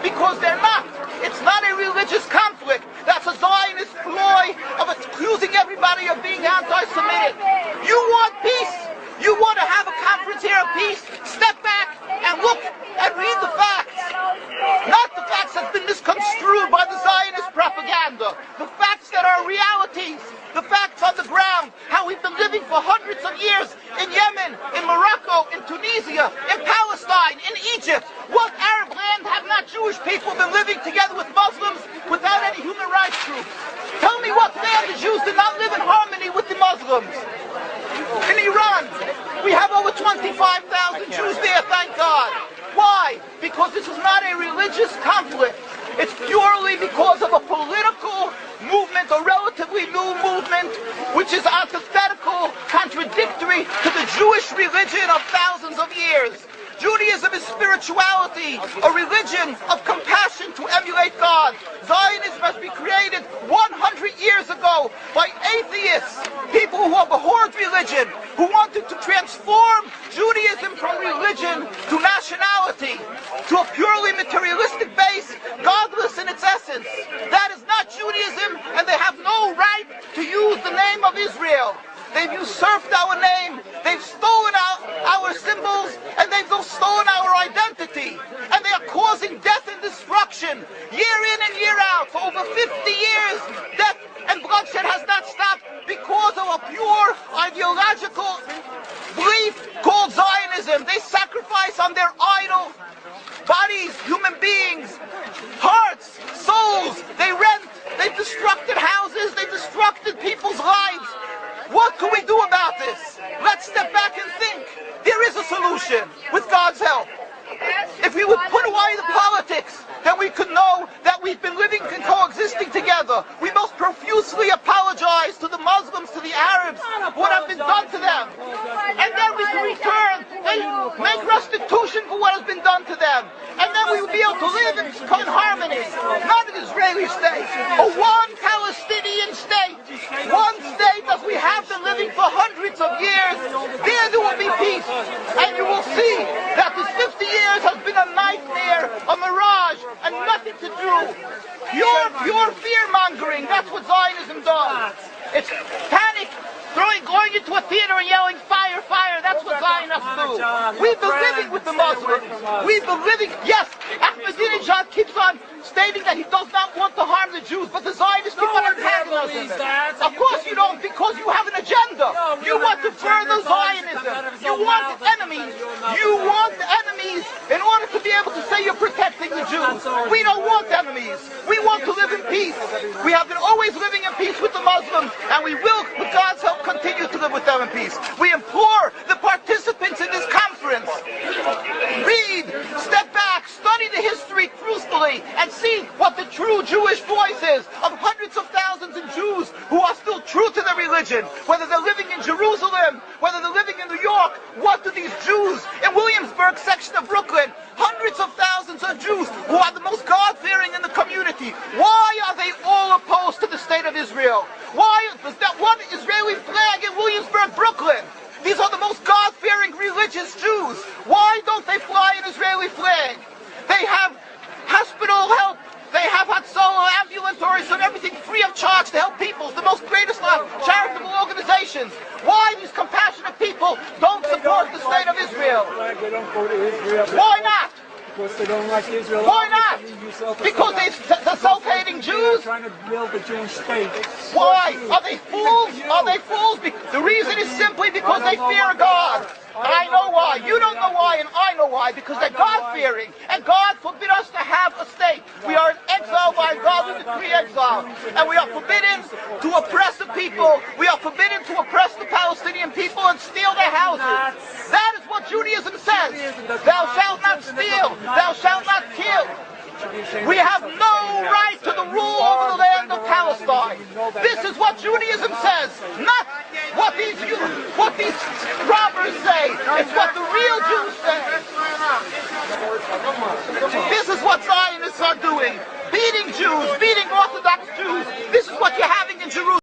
because they're not. It's not a religious conflict. That's a Zionist ploy of accusing everybody of being anti-Semitic. You want peace? You want to have a conference here of peace? Step back and look and read the facts. Not the facts that have been misconstrued by the Zionist propaganda. The facts that are realities. The facts on the ground. How we've been living for hundreds of years in Yemen, in Morocco, in Tunisia, in Palestine, in Egypt. What Arab land have not Jewish people been living together with Muslims without any human rights groups? Tell me what land the Jews did not live in harmony with the Muslims. In Iran, we have over 25,000 Jews there, thank God. Why? Because this is not a religious conflict. It's purely because of a political movement, a relatively new movement, which is antithetical, contradictory to the Jewish religion of thousands of years. Judaism is spirituality, a religion of compassion to emulate God. Zionism must be created 100 years ago by atheists, people who abhorred religion, who wanted to transform Judaism from religion to nationality, to a purely materialistic base, godless in its essence. That is not Judaism, and they have no right to use the name of Israel. They've usurped our name, they've stolen our symbols, and they've stolen our identity. And they are causing death and destruction, year in and year out. For over 50 years, death and bloodshed has not stopped because of a pure ideological belief called Zionism. They sacrifice on their idol bodies, human beings, hearts, souls. They rent, they've destructed houses, they've destructed people's lives. What can we do about this? Let's step back and think. There is a solution with God's help. If we would put away the politics, then we could know that we've been living and coexisting together. We most profusely apologize to the Muslims, to the Arabs, what has been done to them. And then we can return and make restitution for what has been done to them. And then we will be able to live in harmony. Not an Israeli state, a one Palestinian state. One state as we have been living for hundreds of years. There will be peace. And you will see that this 50 years has been a nightmare, a mirage, and nothing to do. Pure fear-mongering, that's what Zionism does. It's panic, going into a theater and yelling, fire, fire, that's what Zionists do. We've been living with the Muslims. We've been living, yes, Ahmadinejad keeps on stating that he does not want to harm the Jews, but the Zionists keep on antagonizing them. Of course you don't, because you have an agenda. You want to further Zionism. You want enemies. You want enemies in order to be able to say you're protecting the Jews. We don't want enemies. We want to live in peace. We have been always living in peace with the Muslims, and we will, with God's help, continue to live with them in peace. We implore the participants in this conference, read, step back, study the history truthfully, and see what the true Jewish voice is of hundreds of thousands of Jews who are still true to their religion. Whether they're living in Jerusalem, whether they're living in New York, what do these Jews in Williamsburg section of Brooklyn, hundreds of thousands of Jews who are the most God-fearing in the community, why are they all opposed to the state of Israel? Why is that one Israeli flag in Williamsburg, Brooklyn? These are the most God-fearing religious Jews. Why don't they fly an Israeli flag? They have hospital help. They have solo ambulatories and everything free of charge to help people. The most greatest charitable organizations. Why these compassionate people don't support the state of Israel? Why not? Because they don't like Israel. Why not? Because they're self-hating Jews? Trying to build a Jewish state. Why? Are they fools? Are they fools? The reason is simply because they fear God. And I know why. You don't know why, and I know why. Because they're God-fearing. And God forbid us to have a state. We are in exile by God who decree exile. And we are forbidden to oppress the people. We are forbidden to oppress the Palestinian people and steal their houses. That is what Judaism says. Thou shalt not steal. Thou shalt not kill. We have no right to the rule over the land of Palestine. This is what Judaism says, not what these robbers say. It's what the real Jews say. This is what Zionists are doing. Beating Jews, beating Orthodox Jews. This is what you're having in Jerusalem.